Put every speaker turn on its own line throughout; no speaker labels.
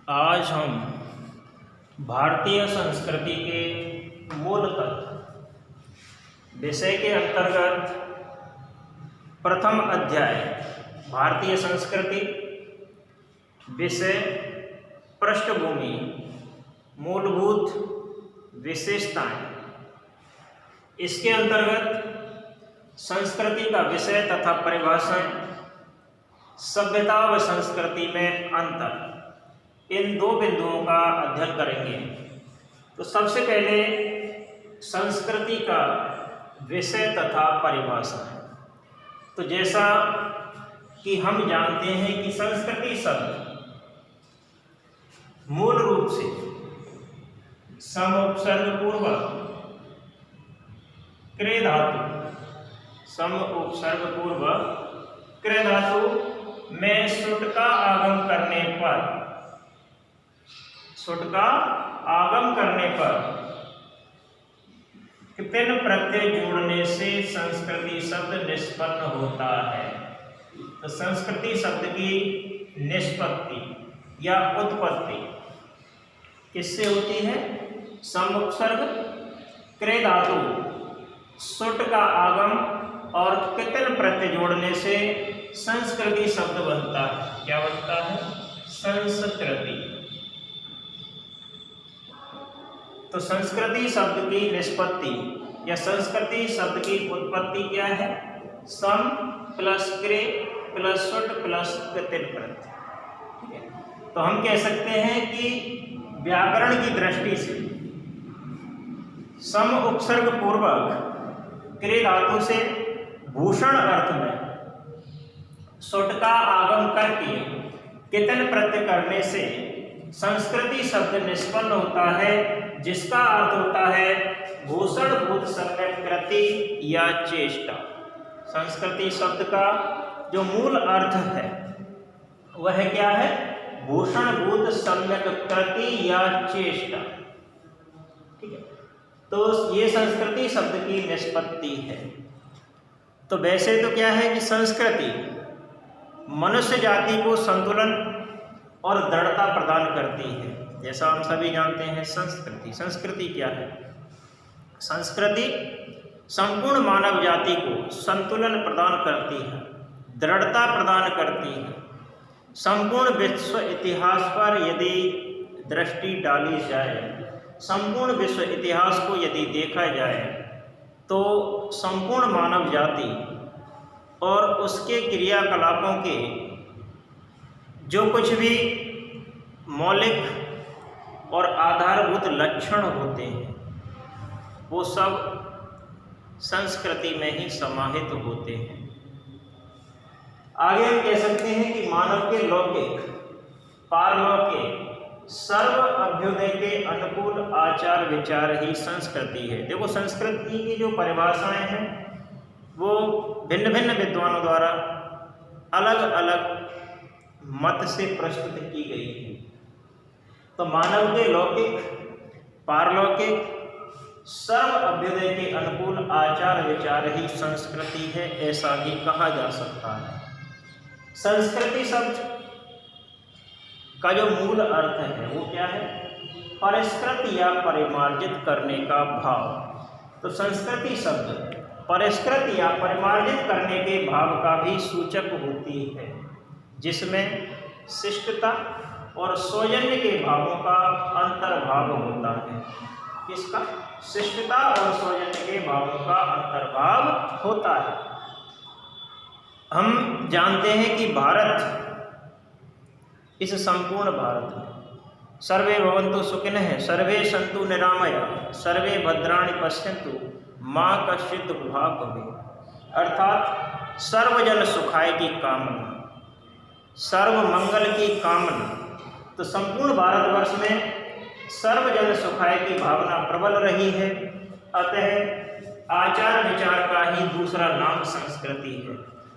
आज हम भारतीय संस्कृति के मूल तत्व विषय के अंतर्गत प्रथम अध्याय भारतीय संस्कृति विषय पृष्ठभूमि मूलभूत विशेषताएं, इसके अंतर्गत संस्कृति का विषय तथा परिभाषाएं, सभ्यता व संस्कृति में अंतर, इन दो बिंदुओं का अध्ययन करेंगे। तो सबसे पहले संस्कृति का विषय तथा परिभाषा है। तो जैसा कि हम जानते हैं कि संस्कृति शब्द मूल रूप से सम उपसर्ग पूर्वक क्रे धातु, सम उपसर्ग पूर्वक क्रे धातु में सुट का आगम करने पर, सुट का आगम करने पर तिन प्रत्यय जोड़ने से संस्कृति शब्द निष्पन्न होता है। तो संस्कृति शब्द की निष्पत्ति या उत्पत्ति किससे होती है? सम उपसर्ग क्रे धातु सुट का आगम और कितन प्रत्यय जोड़ने से संस्कृति शब्द बनता है। क्या बनता है? संस्कृति। तो संस्कृति शब्द की निष्पत्ति या संस्कृति शब्द की उत्पत्ति क्या है? सम प्लस क्रे प्लस सुट प्लस कितिन प्रत्यय। तो हम कह सकते हैं कि व्याकरण की दृष्टि से सम उपसर्ग पूर्वक क्रे धातु से भूषण अर्थ में सुट का आगम करके कितन प्रत्यय करने से संस्कृति शब्द निष्पन्न होता है, जिसका अर्थ होता है भूषण भूत सम्यक कृति या चेष्टा। संस्कृति शब्द का जो मूल अर्थ है वह क्या है? भूषण भूत सम्यक कृति या चेष्टा। ठीक है, तो ये संस्कृति शब्द की निष्पत्ति है। तो वैसे तो क्या है कि संस्कृति मनुष्य जाति को संतुलन और दृढ़ता प्रदान करती है। जैसा हम सभी जानते हैं संस्कृति क्या है? संस्कृति संपूर्ण मानव जाति को संतुलन प्रदान करती है, दृढ़ता प्रदान करती है। संपूर्ण विश्व इतिहास पर यदि दृष्टि डाली जाए, संपूर्ण विश्व इतिहास को यदि देखा जाए तो संपूर्ण मानव जाति और उसके क्रियाकलापों के जो कुछ भी मौलिक और आधारभूत लक्षण होते हैं वो सब संस्कृति में ही समाहित होते हैं। आगे हम कह सकते हैं कि मानव के लौकिक, पारलौकिक, सर्व अभ्युदय के अनुकूल आचार विचार ही संस्कृति है। देखो, संस्कृति की जो परिभाषाएं हैं वो भिन्न भिन्न विद्वानों द्वारा अलग अलग मत से प्रस्तुत की गई है। तो मानव के लौकिक, पारलौकिक, सर्व अभ्युदय के अनुकूल आचार विचार ही संस्कृति है, ऐसा भी कहा जा सकता है। संस्कृति शब्द का जो मूल अर्थ है वो क्या है? परिष्कृत या परिमार्जित करने का भाव। तो संस्कृति शब्द परिष्कृत या परिमार्जित करने के भाव का भी सूचक होती है, जिसमें शिष्टता और सौजन्य के भावों का अंतर्भाव होता है। किसका? शिष्टता और सौजन्य के भावों का अंतर्भाव होता है। हम जानते हैं कि भारत, इस संपूर्ण भारत में सर्वे भवन्तु सुखिनः सर्वे सन्तु निरामया सर्वे भद्राणि पश्यन्तु माँ कश्चित् दुर्भाग् भवेत्। अर्थात सर्वजन सुखाय की कामना, सर्व मंगल की कामना। तो संपूर्ण भारतवर्ष में सर्वजन सुखाय की भावना प्रबल रही है। अतः आचार विचार का ही दूसरा नाम संस्कृति है।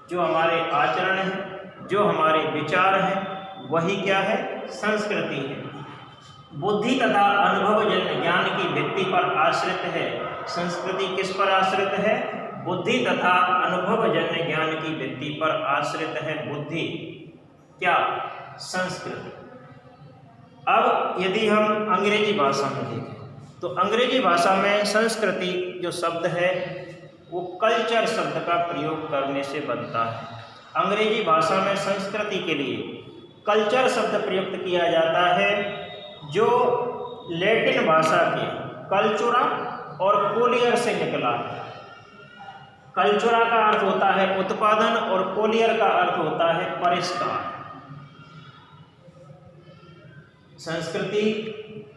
जो हमारे आचरण हैं, जो हमारे विचार हैं, वही क्या है? संस्कृति है। बुद्धि तथा अनुभवजन्य ज्ञान की भित्ति पर आश्रित है। संस्कृति किस पर आश्रित है? बुद्धि तथा अनुभवजन्य ज्ञान की भित्ति पर आश्रित है। बुद्धि क्या? संस्कृति। अब यदि हम अंग्रेजी भाषा में देखें तो अंग्रेजी भाषा में संस्कृति जो शब्द है वो कल्चर शब्द का प्रयोग करने से बनता है। अंग्रेजी भाषा में संस्कृति के लिए कल्चर शब्द प्रयुक्त किया जाता है, जो लैटिन भाषा के कल्चुरा और कोलियर से निकला है। कल्चुरा का अर्थ होता है उत्पादन और कोलियर का अर्थ होता है परिष्कार। संस्कृति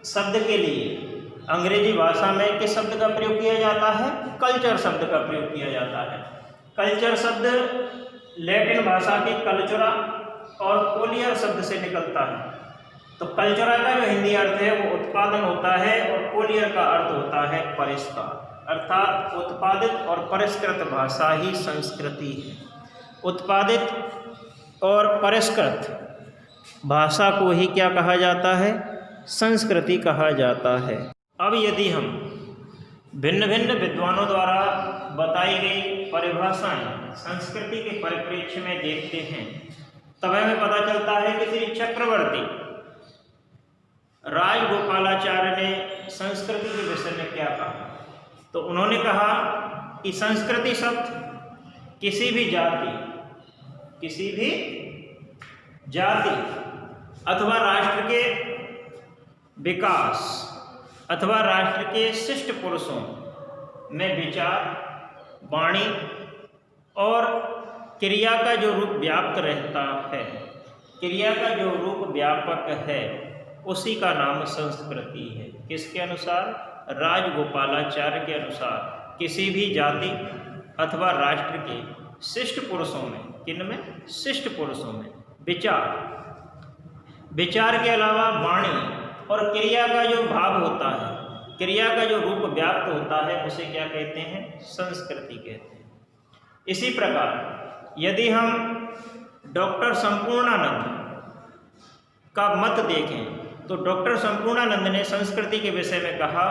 शब्द के लिए अंग्रेजी भाषा में किस शब्द का प्रयोग किया जाता है? कल्चर शब्द का प्रयोग किया जाता है। कल्चर शब्द लैटिन भाषा के कल्चुरा और कोलियर शब्द से निकलता है। तो कल्चुरा का जो हिंदी अर्थ है वो उत्पादन होता है और कोलियर का अर्थ होता है परिष्कार, अर्थात उत्पादित और परिष्कृत भाषा ही संस्कृति है। उत्पादित और परिष्कृत भाषा को ही क्या कहा जाता है? संस्कृति कहा जाता है। अब यदि हम भिन्न भिन्न विद्वानों द्वारा बताई गई परिभाषाएं संस्कृति के परिप्रेक्ष्य में देखते हैं, तब हमें पता चलता है कि श्री चक्रवर्ती राजगोपालाचार्य ने संस्कृति के विषय में क्या कहा। तो उन्होंने कहा कि संस्कृति शब्द किसी भी जाति अथवा राष्ट्र के विकास अथवा राष्ट्र के शिष्ट पुरुषों में विचार, वाणी और क्रिया का जो रूप व्याप्त रहता है, क्रिया का जो रूप व्यापक है, उसी का नाम संस्कृति है। किसके अनुसार? राजगोपालाचार्य के अनुसार किसी भी जाति अथवा राष्ट्र के शिष्ट पुरुषों में, किनमें? शिष्ट पुरुषों में विचार के अलावा वाणी और क्रिया का जो भाव होता है, क्रिया का जो रूप व्याप्त होता है, उसे क्या कहते हैं? संस्कृति कहते हैं। इसी प्रकार यदि हम डॉक्टर संपूर्णानंद का मत देखें तो डॉक्टर संपूर्णानंद ने संस्कृति के विषय में कहा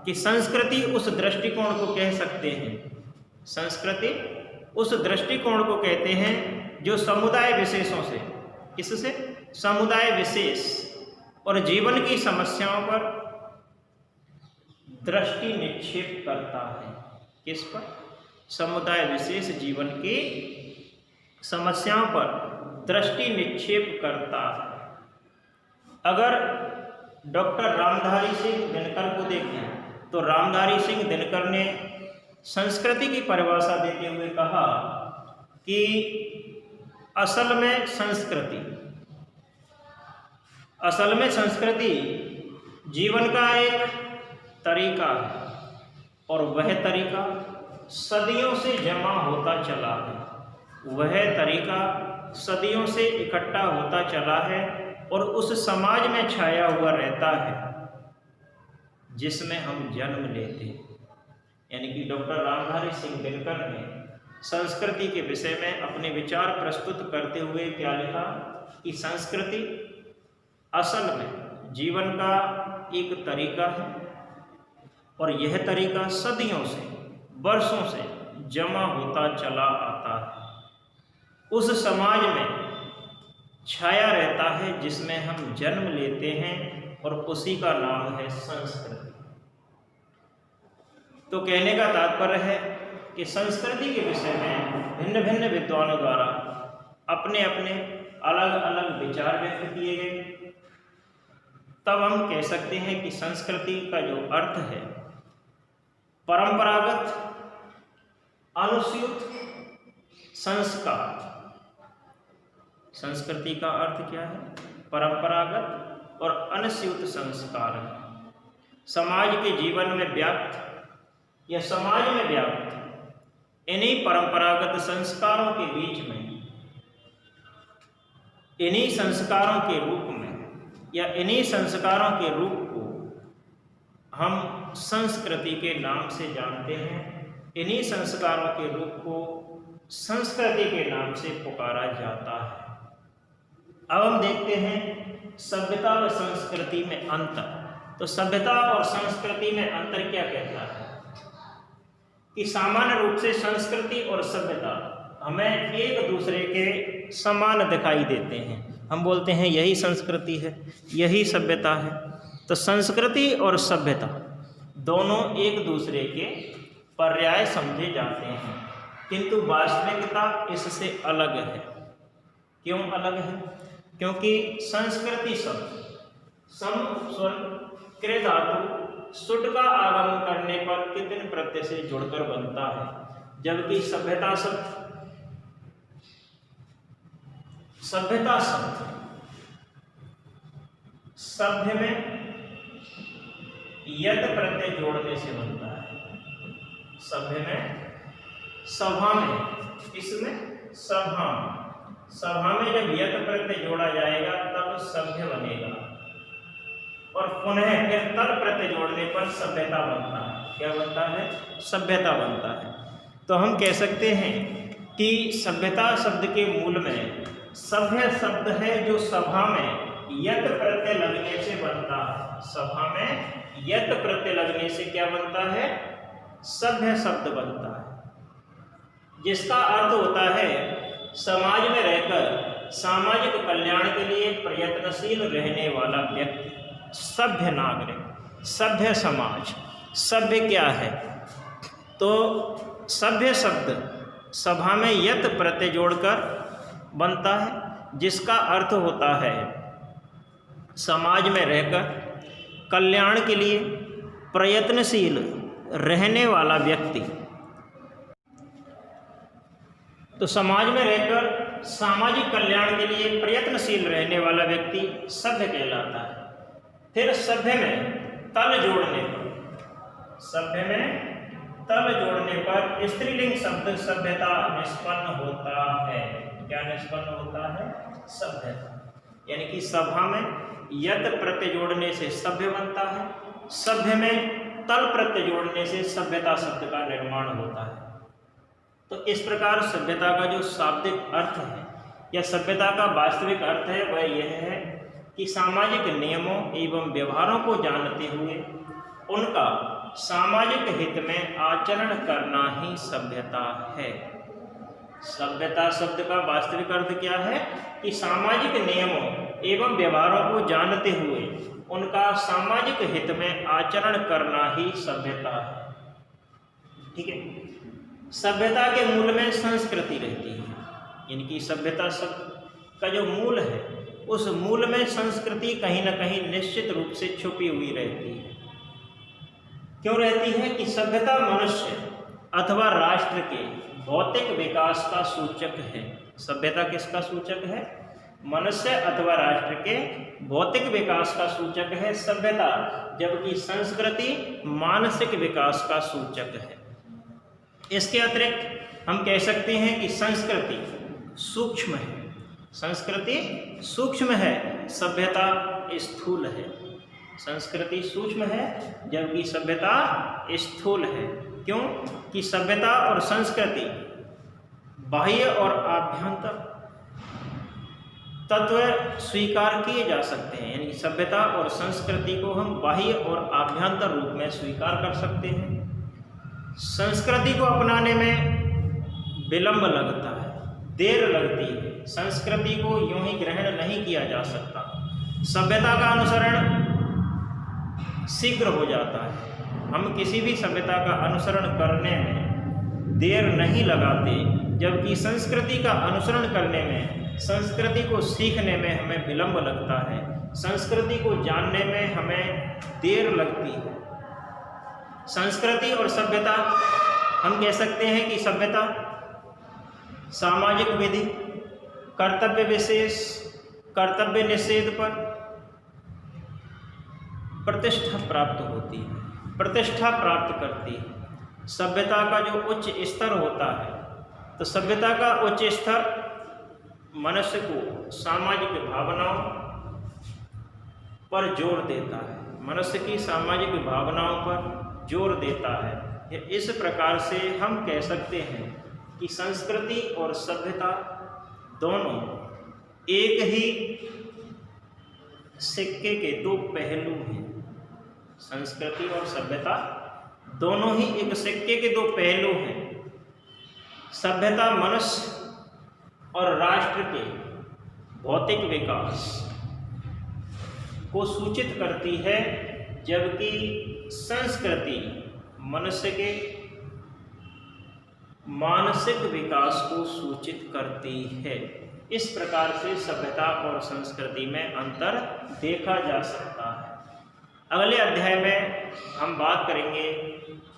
कि संस्कृति उस दृष्टिकोण को कह सकते हैं, संस्कृति उस दृष्टिकोण को कहते हैं जो समुदाय विशेषों से, किससे? समुदाय विशेष और जीवन की समस्याओं पर दृष्टि निक्षेप करता है। किस पर? समुदाय विशेष जीवन की समस्याओं पर दृष्टि निक्षेप करता है। अगर डॉक्टर रामधारी सिंह दिनकर को देखें तो रामधारी सिंह दिनकर ने संस्कृति की परिभाषा देते हुए कहा कि असल में संस्कृति जीवन का एक तरीका है और वह तरीका सदियों से जमा होता चला है, वह तरीका सदियों से इकट्ठा होता चला है और उस समाज में छाया हुआ रहता है जिसमें हम जन्म लेते हैं। यानी कि डॉक्टर रामधारी सिंह दिनकर ने संस्कृति के विषय में अपने विचार प्रस्तुत करते हुए क्या लिखा कि संस्कृति असल में जीवन का एक तरीका है और यह तरीका सदियों से, वर्षों से जमा होता चला आता है, उस समाज में छाया रहता है जिसमें हम जन्म लेते हैं और उसी का नाम है संस्कृति। तो कहने का तात्पर्य है कि संस्कृति के विषय में भिन्न भिन्न विद्वानों द्वारा अपने अपने अलग अलग विचार व्यक्त किए गए। तब हम कह सकते हैं कि संस्कृति का जो अर्थ है परंपरागत अनुसूत संस्कार। संस्कृति का अर्थ क्या है? परंपरागत और अनुसूत संस्कार है। समाज के जीवन में व्याप्त या समाज में व्याप्त इन्हीं परंपरागत संस्कारों के बीच में, इन्हीं संस्कारों के रूप में या इन्हीं संस्कारों के रूप को हम संस्कृति के नाम से जानते हैं। इन्हीं संस्कारों के रूप को संस्कृति के नाम से पुकारा जाता है। अब हम देखते हैं सभ्यता व संस्कृति में अंतर। तो सभ्यता और संस्कृति में अंतर क्या कहता है कि सामान्य रूप से संस्कृति और सभ्यता हमें एक दूसरे के समान दिखाई देते हैं। हम बोलते हैं यही संस्कृति है, यही सभ्यता है। तो संस्कृति और सभ्यता दोनों एक दूसरे के पर्याय समझे जाते हैं, किंतु वास्तविकता इससे अलग है। क्यों अलग है? क्योंकि संस्कृति शब्द सम उपस्वर कृ धातु सुट का आगमन करने पर कितने प्रत्यय से जुड़कर बनता है, जबकि सभ्यता शब्द सभ्य में यत प्रत्यय जोड़ने से बनता है। सभ्य में सभा में, इसमें सभा में जब यत प्रत्यय जोड़ा जाएगा तब सभ्य बनेगा, और पुनः फिर तल प्रत्यय जोड़ने पर सभ्यता बनता है। क्या बनता है? सभ्यता बनता है। तो हम कह सकते हैं कि सभ्यता शब्द के मूल में सभ्य शब्द है जो सभा में यत प्रत्यय लगने से बनता है। सभा में यत प्रत्यय लगने से क्या बनता है? सभ्य शब्द बनता है, जिसका अर्थ होता है समाज में रहकर सामाजिक कल्याण के लिए प्रयत्नशील रहने वाला व्यक्ति, सभ्य नागरिक, सभ्य समाज। सभ्य क्या है? तो सभ्य शब्द सभा में यत प्रत्यय जोड़कर बनता है, जिसका अर्थ होता है समाज में रहकर कल्याण के लिए प्रयत्नशील रहने वाला व्यक्ति। तो समाज में रहकर सामाजिक कल्याण के लिए प्रयत्नशील रहने वाला व्यक्ति सभ्य कहलाता है। फिर सभ्य में तल जोड़ने पर स्त्रीलिंग शब्द सभ्यता निष्पन्न होता है। क्या निष्पन्न होता है? सभ्यता। यानी कि सभा में यत प्रत्यय जोड़ने से सभ्य बनता है, सभ्य में तल प्रत्यय जोड़ने से सभ्यता शब्द का निर्माण होता है। तो इस प्रकार सभ्यता का जो शाब्दिक अर्थ है या सभ्यता का वास्तविक अर्थ है वह यह है कि सामाजिक नियमों एवं व्यवहारों को जानते हुए उनका सामाजिक हित में आचरण करना ही सभ्यता है। सभ्यता शब्द का वास्तविक अर्थ क्या है? कि सामाजिक नियमों एवं व्यवहारों को जानते हुए उनका सामाजिक हित में आचरण करना ही सभ्यता है। ठीक है। सभ्यता के मूल में संस्कृति रहती है, यानी कि सभ्यता शब्द का जो मूल है उस मूल में संस्कृति कहीं ना कहीं निश्चित रूप से छुपी हुई रहती है। क्यों रहती है? कि सभ्यता मनुष्य अथवा राष्ट्र के भौतिक विकास का सूचक है। सभ्यता किसका सूचक है? मनुष्य अथवा राष्ट्र के भौतिक विकास का सूचक है सभ्यता, जबकि संस्कृति मानसिक विकास का सूचक है। इसके अतिरिक्त हम कह सकते हैं कि संस्कृति सूक्ष्म है। संस्कृति सूक्ष्म है, सभ्यता स्थूल है। संस्कृति सूक्ष्म है जबकि सभ्यता स्थूल है। क्यों? कि सभ्यता और संस्कृति बाह्य और आभ्यंतर तत्व स्वीकार किए जा सकते हैं, यानी सभ्यता और संस्कृति को हम बाह्य और आभ्यंतर रूप में स्वीकार कर सकते हैं। संस्कृति को अपनाने में विलंब लगता है, देर लगती है। संस्कृति को यूं ही ग्रहण नहीं किया जा सकता। सभ्यता का अनुसरण शीघ्र हो जाता है। हम किसी भी सभ्यता का अनुसरण करने में देर नहीं लगाते, जबकि संस्कृति का अनुसरण करने में, संस्कृति को सीखने में हमें विलंब लगता है। संस्कृति को जानने में हमें देर लगती है। संस्कृति और सभ्यता, हम कह सकते हैं कि सभ्यता सामाजिक विधि, कर्तव्य विशेष, कर्तव्य निषेध पर प्रतिष्ठा प्राप्त होती है, प्रतिष्ठा प्राप्त करती है। सभ्यता का जो उच्च स्तर होता है, तो सभ्यता का उच्च स्तर मनुष्य को सामाजिक भावनाओं पर जोर देता है, मनुष्य की सामाजिक भावनाओं पर जोर देता है। इस प्रकार से हम कह सकते हैं कि संस्कृति और सभ्यता दोनों एक ही सिक्के के दो पहलू हैं। संस्कृति और सभ्यता दोनों ही एक सिक्के के दो पहलू हैं। सभ्यता मनुष्य और राष्ट्र के भौतिक विकास को सूचित करती है, जबकि संस्कृति मनुष्य के मानसिक विकास को सूचित करती है। इस प्रकार से सभ्यता और संस्कृति में अंतर देखा जा सकता है। अगले अध्याय में हम बात करेंगे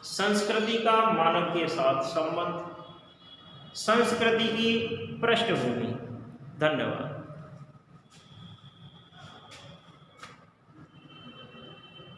संस्कृति का मानव के साथ संबंध, संस्कृति की पृष्ठभूमि। धन्यवाद।